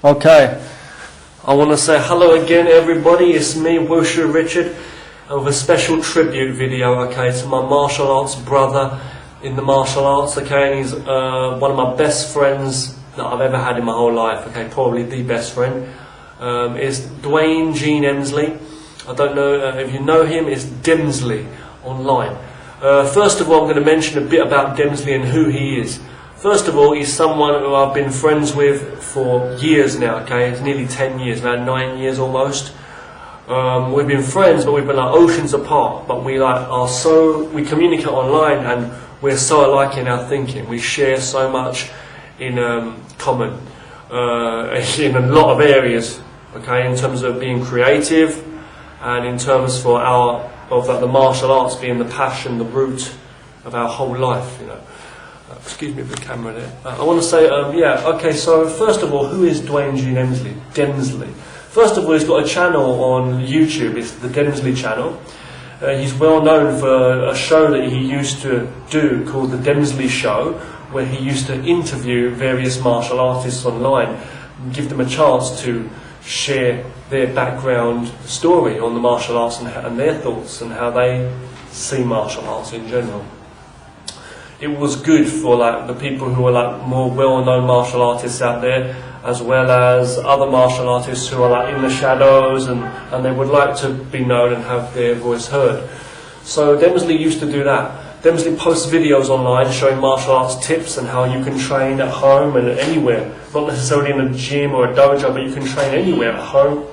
Okay, I want to say hello again everybody, it's me, Wushu Richard, with a special tribute video, okay, to my martial arts brother in the martial arts, okay, and he's one of my best friends that I've ever had in my whole life, okay, probably the best friend, is DEMZLY. I don't know if you know him, it's DEMZLY online. First of all, I'm going to mention a bit about DEMZLY and who he is. First of all, he's someone who I've been friends with for years now, okay? It's nearly 10 years, about 9 years almost. We've been friends, but we've been like oceans apart. But we we communicate online, and we're so alike in our thinking. We share so much in common in a lot of areas, okay? In terms of being creative, and in terms of the martial arts being the passion, the root of our whole life, you know. Excuse me for the camera there. I want to say, okay, so first of all, who is DEMZLY? First of all, he's got a channel on YouTube, it's the DEMZLY channel. He's well known for a show that he used to do called the DEMZLY Show, where he used to interview various martial artists online and give them a chance to share their background story on the martial arts and their thoughts and how they see martial arts in general. It was good for the people who are more well-known martial artists out there, as well as other martial artists who are in the shadows and they would like to be known and have their voice heard. So DEMZLY used to do that. DEMZLY posts videos online showing martial arts tips and how you can train at home and anywhere, not necessarily in a gym or a dojo, but you can train anywhere at home,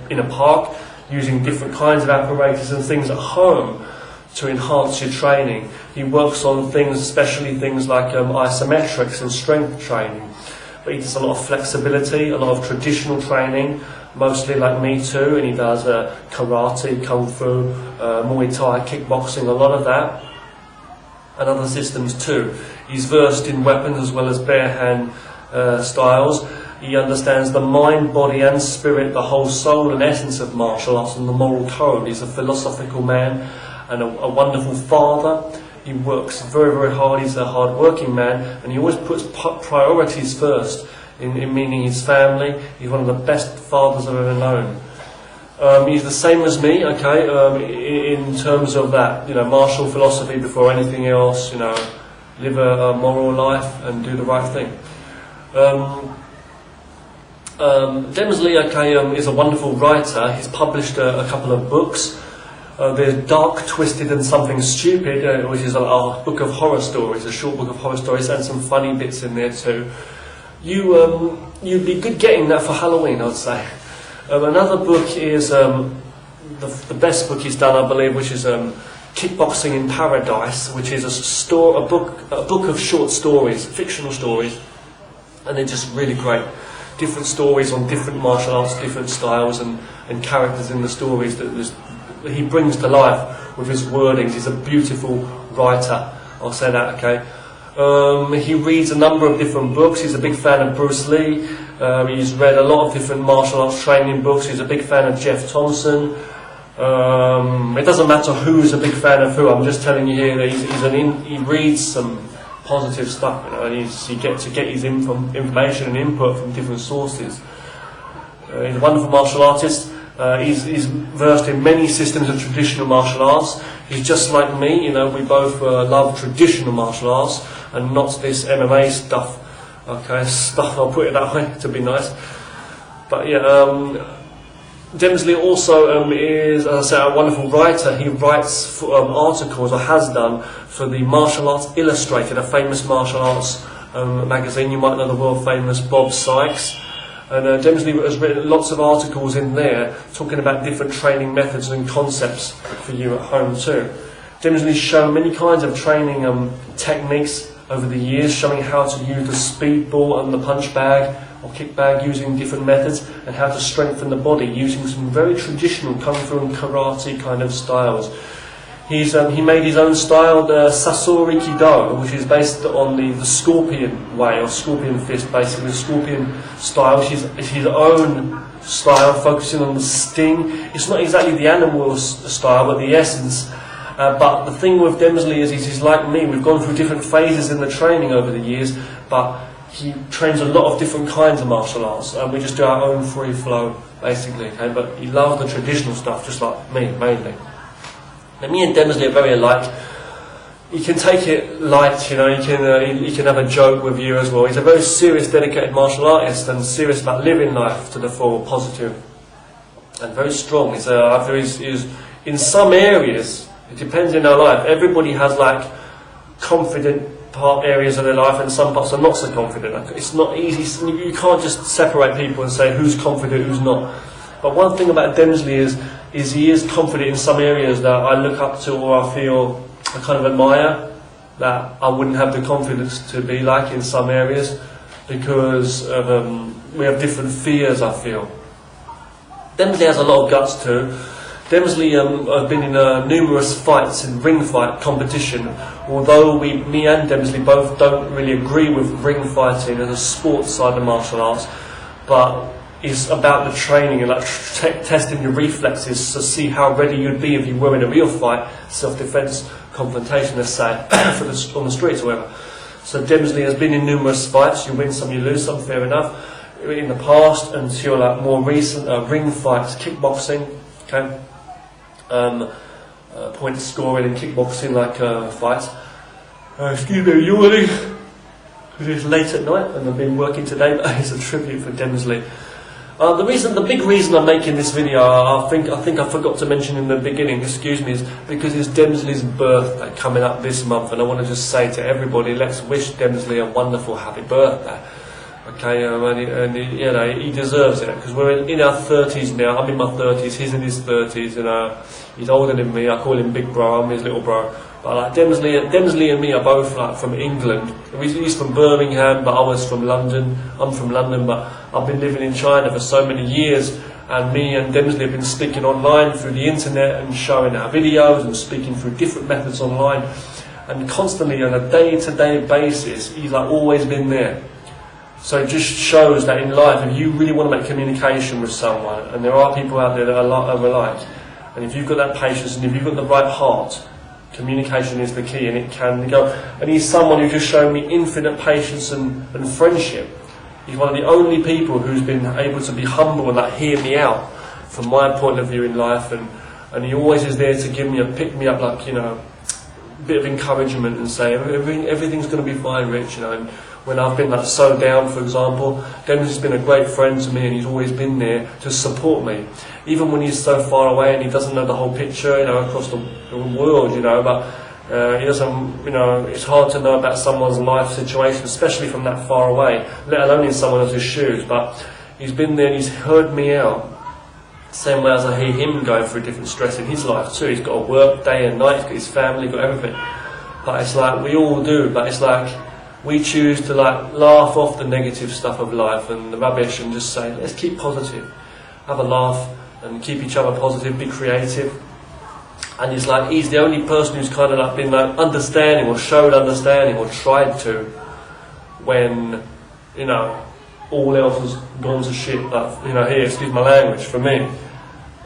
in a park, using different kinds of apparatus and things at home to enhance your training. He works on things, especially things like isometrics and strength training. But he does a lot of flexibility, a lot of traditional training, mostly like me too, and he does karate, kung fu, Muay Thai, kickboxing, a lot of that, and other systems too. He's versed in weapons as well as bare hand styles. He understands the mind, body and spirit, the whole soul and essence of martial arts and the moral code. He's a philosophical man and a wonderful father. He works very, very hard. He's a hard-working man, and he always puts priorities first, in meaning his family. He's one of the best fathers I've ever known. He's the same as me, okay, in terms of that, martial philosophy before anything else, live a moral life and do the right thing. DEMZLY, okay, is a wonderful writer. He's published a couple of books. There's Dark, Twisted and Something Stupid, which is a book of horror stories, a short book of horror stories, and some funny bits in there too. You'd be good getting that for Halloween, I'd say. Another book is the best book he's done, I believe, which is Kickboxing in Paradise, which is a book of short stories, fictional stories, and they're just really great. Different stories on different martial arts, different styles and characters in the stories that he brings to life with his wordings. He's a beautiful writer, I'll say that, okay. He reads a number of different books. He's a big fan of Bruce Lee. He's read a lot of different martial arts training books. He's a big fan of Jeff Thompson. It doesn't matter who's a big fan of who, I'm just telling you here that he reads some positive stuff, and you get to get his information and input from different sources. He's a wonderful martial artist. He's versed in many systems of traditional martial arts. He's just like me, we both love traditional martial arts and not this MMA stuff. Okay, I'll put it that way to be nice. But yeah, DEMZLY also is, as I say, a wonderful writer. He writes articles, or has done, for the Martial Arts Illustrated, a famous martial arts magazine. You might know the world famous Bob Sykes. And DEMZLY has written lots of articles in there talking about different training methods and concepts for you at home too. DEMZLY's shown many kinds of training techniques over the years, showing how to use the speedball and the punch bag or kick bag using different methods, and how to strengthen the body using some very traditional kung fu and karate kind of styles. He made his own style, the Sasori Kido, which is based on the scorpion way, or scorpion fist, basically, the scorpion style, which is his own style, focusing on the sting. It's not exactly the animal style, but the essence. But the thing with DEMZLY is he's like me. We've gone through different phases in the training over the years, but he trains a lot of different kinds of martial arts, and we just do our own free flow, basically, okay? But he loves the traditional stuff, just like me, mainly. Now, me and DEMZLY are very alike. He can take it light, you know, he can have a joke with you as well. He's a very serious, dedicated martial artist and serious about living life to the full, positive, and very strong. He's in some areas, it depends in our life, everybody has like confident areas of their life and some parts are not so confident. It's not easy, you can't just separate people and say who's confident, who's not. But one thing about DEMZLY is he is confident in some areas that I look up to or I feel I kind of admire, that I wouldn't have the confidence to be like in some areas, because of, we have different fears, I feel. DEMZLY has a lot of guts too. DEMZLY have been in numerous fights in ring fight competition, although me and DEMZLY both don't really agree with ring fighting as a sports side of martial arts, but it's about the training and like testing your reflexes to see how ready you'd be if you were in a real fight, self-defense, confrontation, let's say, on the streets or whatever. So DEMZLY has been in numerous fights. You win some, you lose some, fair enough. In the past, until like more recent ring fights, kickboxing, okay, point scoring in kickboxing, like fights. Excuse me, yawning because it's late at night and I've been working today, but it's a tribute for DEMZLY. The big reason I'm making this video, I think I forgot to mention in the beginning, excuse me, is because it's DEMZLY's birthday coming up this month, and I want to just say to everybody, let's wish DEMZLY a wonderful happy birthday. Okay, you know, he deserves it, because we're in our 30s now. I'm in my 30s, he's in his 30s, you know, he's older than me. I call him big bro, I'm his little bro. But like DEMZLY and me are both like from England. He's from Birmingham, but I was from London. I'm from London, but I've been living in China for so many years, and me and DEMZLY have been speaking online through the internet and showing our videos and speaking through different methods online, and constantly on a day-to-day basis, he's like always been there. So it just shows that in life, if you really want to make communication with someone, and there are people out there that are alike, and if you've got that patience and if you've got the right heart, communication is the key, and it can go. And he's someone who just shown me infinite patience and friendship. He's one of the only people who's been able to be humble and like hear me out from my point of view in life, and he always is there to give me pick me up, like, you know, a bit of encouragement and say everything's going to be fine, Rich, you know. And when I've been like so down, for example, DEMZLY's been a great friend to me, and he's always been there to support me, even when he's so far away and he doesn't know the whole picture, you know, across the world, you know. But he doesn't, you know, it's hard to know about someone's life situation, especially from that far away, let alone in someone else's shoes. But he's been there and he's heard me out, same way as I hear him going through different stress in his life too. He's got to work day and night, he's got his family, got everything. But it's like, we all do, but it's like, we choose to like laugh off the negative stuff of life and the rubbish and just say, let's keep positive, have a laugh and keep each other positive, be creative. And it's like, he's the only person who's kind of like been like understanding or showed understanding or tried to, when, you know, all else has gone to shit, like, you know, here, excuse my language, for me.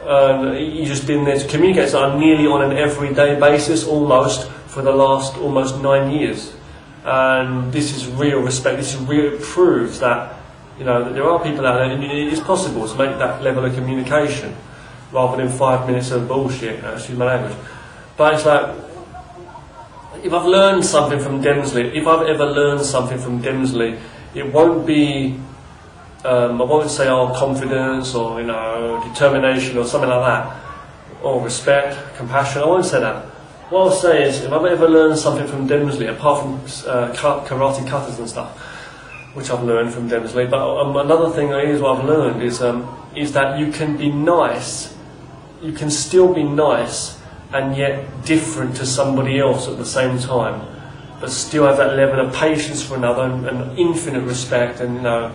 And he's just been there to communicate, so I'm nearly on an everyday basis, almost, for the last almost 9 years. And this is real respect, this is real, it proves that, you know, that there are people out there, and it is possible to make that level of communication, rather than 5 minutes of bullshit, you know, excuse my language. But it's like, if I've learned something from DEMZLY, if I've ever learned something from DEMZLY, it won't be, I won't say, oh, confidence or, you know, determination or something like that, or respect, compassion, I won't say that. What I'll say is, if I've ever learned something from DEMZLY, apart from karate cutters and stuff, which I've learned from DEMZLY, but another thing is what I've learned is that you can be nice, you can still be nice and yet different to somebody else at the same time, but still have that level of patience for another and infinite respect, and, you know,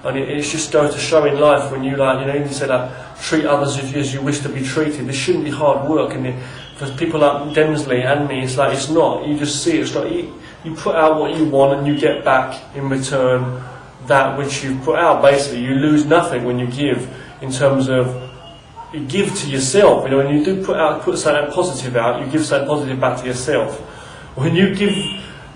and it just goes to show in life, when you, like, you know, you say that treat others as you wish to be treated. This shouldn't be hard work, and for people like DEMZLY and me, it's like, it's not. You just see it. It's like you put out what you want and you get back in return that which you've put out. Basically, you lose nothing when you give, in terms of you give to yourself. You know, when you do put something positive out, you give something positive back to yourself. When you give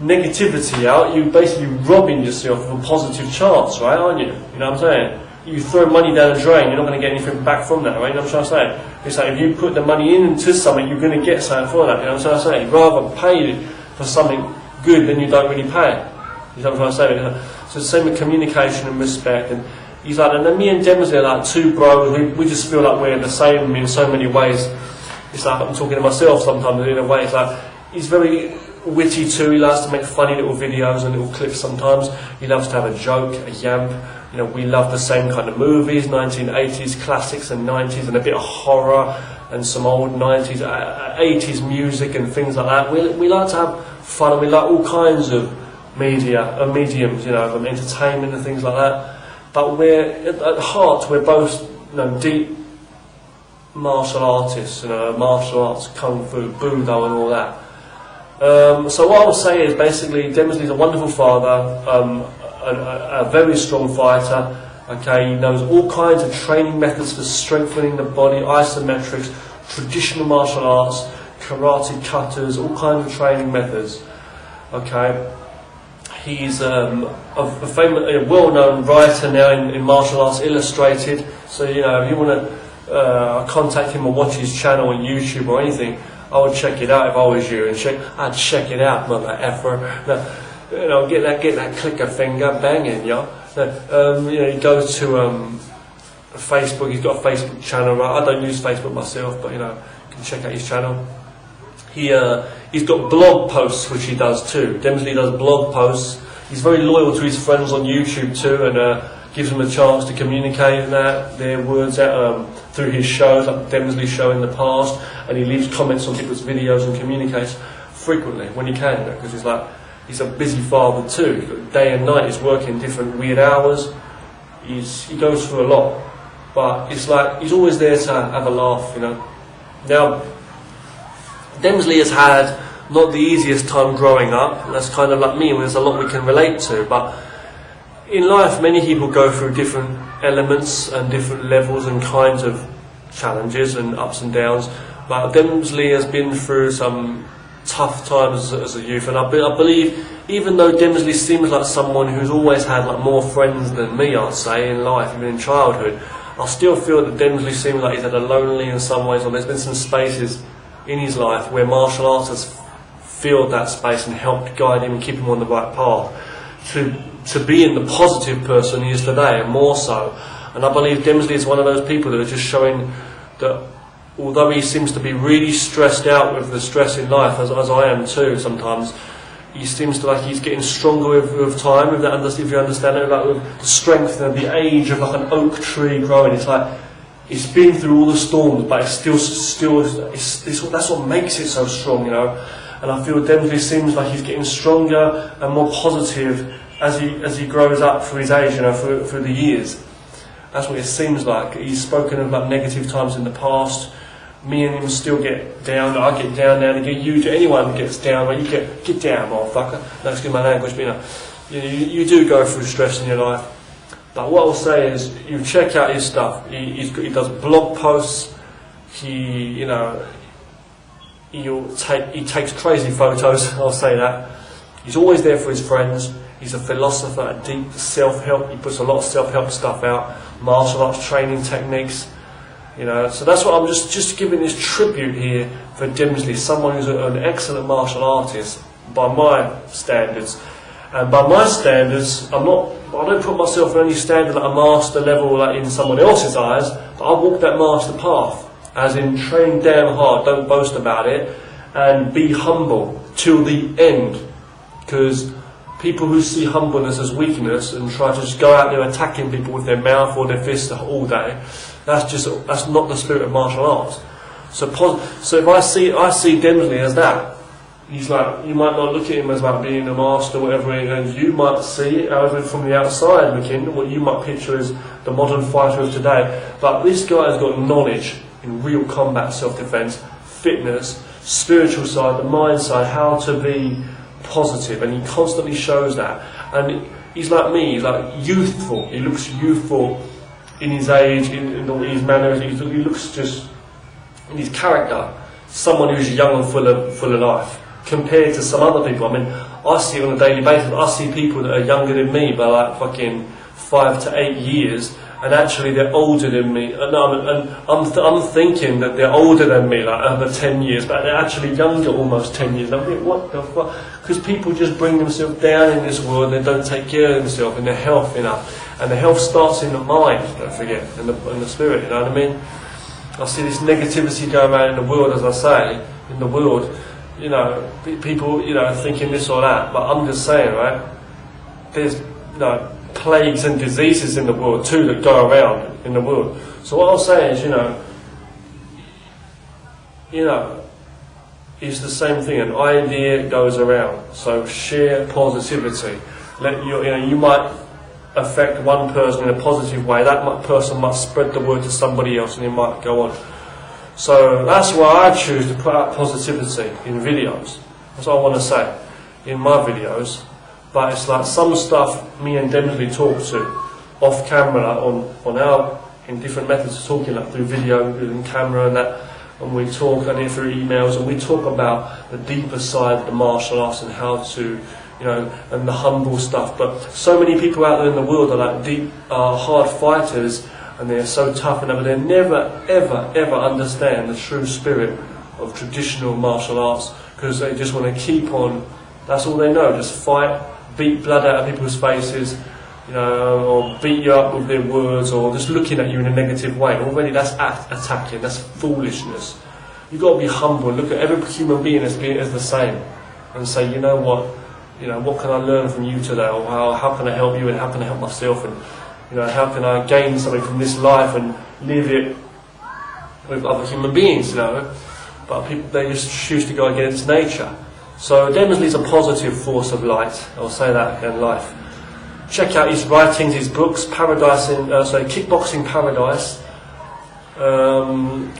negativity out, you're basically robbing yourself of a positive chance, right, aren't you? You know what I'm saying? You throw money down the drain, you're not going to get anything back from that, right? You know what I'm trying to say? It's like if you put the money into something, you're going to get something for that, you know what I'm trying to say? You'd rather pay for something good than you don't really pay. You know what I'm trying to say? So the same with communication and respect. And he's like, and then me and DEMZLY are like two bros, we just feel like we're the same in so many ways. It's like I'm talking to myself sometimes in a way. It's like, he's very witty too, he likes to make funny little videos and little clips sometimes. He loves to have a joke, a yamp. You know, we love the same kind of movies, 1980s classics and 90s, and a bit of horror and some old 90s, 80s music and things like that. We like to have fun, and we like all kinds of mediums, you know, from entertainment and things like that. But at heart, we're both, you know, deep martial artists, you know, martial arts, kung fu, budo and all that. So what I would say is basically DEMZLY's a wonderful father, a very strong fighter. Okay, he knows all kinds of training methods for strengthening the body, isometrics, traditional martial arts, karate katas, all kinds of training methods. Okay, he's a well-known writer now in Martial Arts Illustrated. So you know, if you want to contact him or watch his channel on YouTube or anything, I would check it out if I was you, and I'd check it out, mother effer. You know, get that clicker finger banging, yeah. You know, he goes to Facebook. He's got a Facebook channel. Right? I don't use Facebook myself, but you know, you can check out his channel. He's got blog posts which he does too. DEMZLY does blog posts. He's very loyal to his friends on YouTube too, and gives them a chance to communicate their words out through his shows, like the DEMZLY show in the past. And he leaves comments on people's videos and communicates frequently when he can, because he's a busy father too. He's got day and night. He's working different weird hours. He goes through a lot, but it's like he's always there to have a laugh, you know. Now, DEMZLY has had not the easiest time growing up. That's kind of like me. There's a lot we can relate to, but in life, many people go through different elements and different levels and kinds of challenges and ups and downs. But DEMZLY has been through some tough times as a youth, and I believe, even though DEMZLY seems like someone who's always had like more friends than me, I'd say, in life, even in childhood, I still feel that DEMZLY seems like he's had a lonely in some ways, or there's been some spaces in his life where martial arts has filled that space and helped guide him and keep him on the right path to being the positive person he is today, and more so. And I believe DEMZLY is one of those people that are just showing that although he seems to be really stressed out with the stress in life, as I am too sometimes, he seems to like he's getting stronger with time, with that, if you understand it, like with the strength and the age of like an oak tree growing. It's like it's been through all the storms, but it's that's what makes it so strong, you know. And I feel DEMZLY seems like he's getting stronger and more positive as he grows up through his age, you know, through the years. That's what it seems like. He's spoken about negative times in the past. Me and him still get down. I get down now and again. Anyone gets down. Right? You get down, motherfucker. No, excuse my language, but you do go through stress in your life. But what I'll say is, you check out his stuff. He does blog posts. He takes crazy photos. I'll say that. He's always there for his friends. He's a philosopher, a deep self-help. He puts a lot of self-help stuff out, martial arts training techniques. You know, so that's what I'm just giving this tribute here for DEMZLY, someone who's an excellent martial artist by my standards. And by my standards, I don't put myself on any standard at a master level like in someone else's eyes, but I walk that master path, as in train damn hard, don't boast about it, and be humble till the end. Because people who see humbleness as weakness and try to just go out there attacking people with their mouth or their fists all day, that's not the spirit of martial arts. So if I see DEMZLY as that, he's like, you might not look at him as like being a master or whatever, and you might see it, however, from the outside looking, what you might picture as the modern fighter of today. But this guy has got knowledge in real combat, self-defense, fitness, spiritual side, the mind side, how to be positive, and he constantly shows that. And he's like me, he's like youthful. He looks youthful in his age, in his manners. He looks just in his character, someone who's young and full of life, compared to some other people. I mean, I see it on a daily basis. I see people that are younger than me by like fucking 5 to 8 years, and actually they're older than me, and I'm thinking that they're older than me, like over 10 years, but they're actually younger almost 10 years. I think, what the fuck? Because people just bring themselves down in this world, they don't take care of themselves and their health enough. And the health starts in the mind, don't forget, and the spirit, you know what I mean? I see this negativity going around in the world, as I say, in the world, you know, people, you know, thinking this or that, but I'm just saying, right, there's, you know, plagues and diseases in the world too that go around in the world. So what I'll say is, you know, it's the same thing. An idea goes around. So share positivity. You might affect one person in a positive way. That person might spread the word to somebody else, and it might go on. So that's why I choose to put out positivity in videos. That's what I want to say in my videos. But it's like some stuff me and DEMZLY talk to off camera in different methods of talking, like through video, through camera and that, and we talk and through emails, and we talk about the deeper side of the martial arts and how to, you know, and the humble stuff. But so many people out there in the world are like deep, hard fighters, and they're so tough, and they never, ever, ever understand the true spirit of traditional martial arts, because they just want to keep on. That's all they know, just fight. Beat blood out of people's faces, you know, or beat you up with their words, or just looking at you in a negative way. Already that's attacking, that's foolishness. You've got to be humble and look at every human being as the same, and say, you know, what can I learn from you today, or how can I help you, and how can I help myself, and, you know, how can I gain something from this life and live it with other human beings, you know. But people, they just choose to go against nature. So DEMZLY is a positive force of light. I'll say that in life. Check out his writings, his books, Kickboxing Paradise,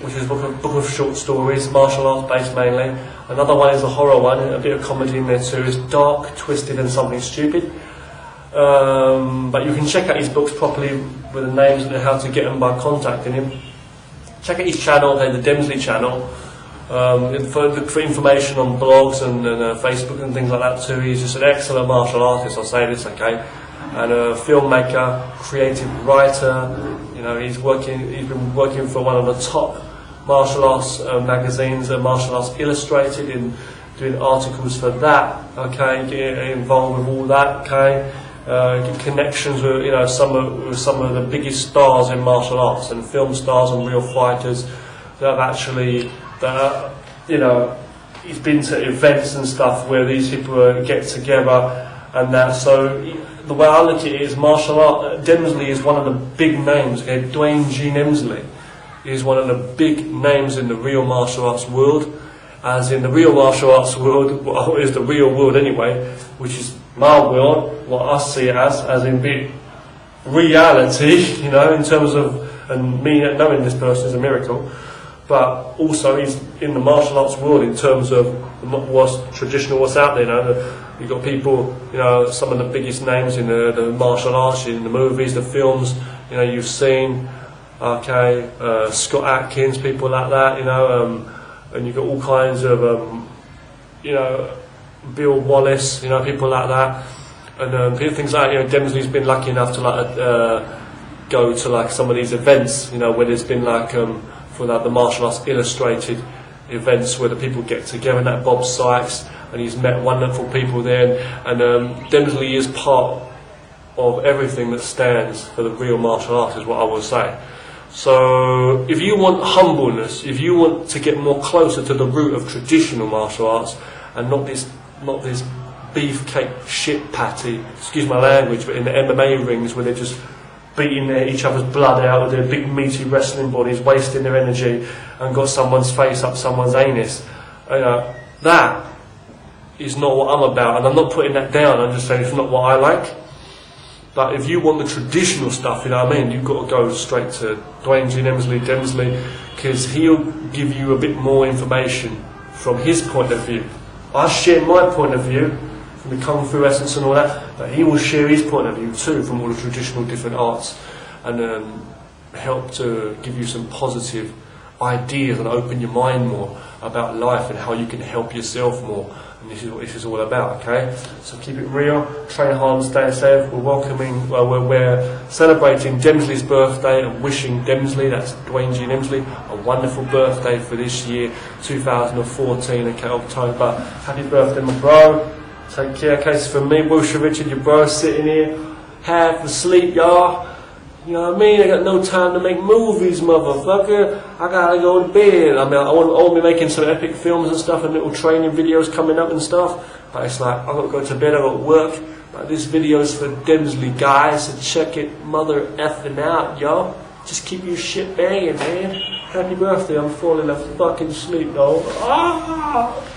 which is a book of short stories, martial arts based mainly. Another one is a horror one, a bit of comedy in there too. It's dark, twisted, and something stupid. But you can check out his books properly with the names and how to get them by contacting him. Check out his channel, the DEMZLY channel. For information on blogs and Facebook and things like that too. He's just an excellent martial artist, I'll say this, okay, and a filmmaker, creative writer. You know, he's been working for one of the top martial arts magazines, Martial Arts Illustrated, in doing articles for that, okay, get involved with all that, okay, get connections with, you know, some of the biggest stars in martial arts, and film stars and real fighters that have actually, you know, he's been to events and stuff where these people get together and that. So the way I look at it is, martial art, DEMZLY is one of the big names. Okay, DEMZLY is one of the big names in the real martial arts world. As in the real martial arts world, what is the real world anyway, which is my world, what I see it as in big reality, you know, in terms of, and me knowing this person is a miracle. But also he's in the martial arts world in terms of what's traditional, what's out there. You know, you've got people, you know, some of the biggest names in the martial arts, in the movies, the films, you know, you've seen, okay, Scott Atkins, people like that, you know, and you've got all kinds of, you know, Bill Wallace, you know, people like that, and things like that. You know, DEMZLY's been lucky enough to like go to like some of these events, you know, where there's been like for like the Martial Arts Illustrated events where the people get together, and that Bob Sykes, and he's met wonderful people there, and DEMZLY is part of everything that stands for the real martial arts, is what I will say. So if you want humbleness, if you want to get more closer to the root of traditional martial arts, and not this beefcake shit patty, excuse my language, but in the MMA rings where they're just beating each other's blood out with their big meaty wrestling bodies, wasting their energy, and got someone's face up someone's anus. You know, that is not what I'm about, and I'm not putting that down, I'm just saying it's not what I like. But if you want the traditional stuff, you know what I mean, you've got to go straight to DEMZLY, because he'll give you a bit more information from his point of view. I share my point of view from the Kung Fu essence and all that, but he will share his point of view too from all the traditional different arts, and help to give you some positive ideas and open your mind more about life and how you can help yourself more. And this is what this is all about, okay? So keep it real, train hard and stay safe. We're celebrating DEMZLY's birthday and wishing DEMZLY, that's Dwayne G. DEMZLY, a wonderful birthday for this year, 2014, okay, October. Happy birthday, my bro. Take care, okay? So for me, Wilshire Richard, your bro, sitting here, half asleep, y'all. You know what I mean? I got no time to make movies, motherfucker. I gotta go to bed. I mean, I want to be making some epic films and stuff and little training videos coming up and stuff. But it's like, I gotta go to bed, I gotta work. But this video's for DEMZLY, guys, so check it mother effing out, y'all. Just keep your shit banging, man. Happy birthday, I'm falling off fucking sleep, though. Ah!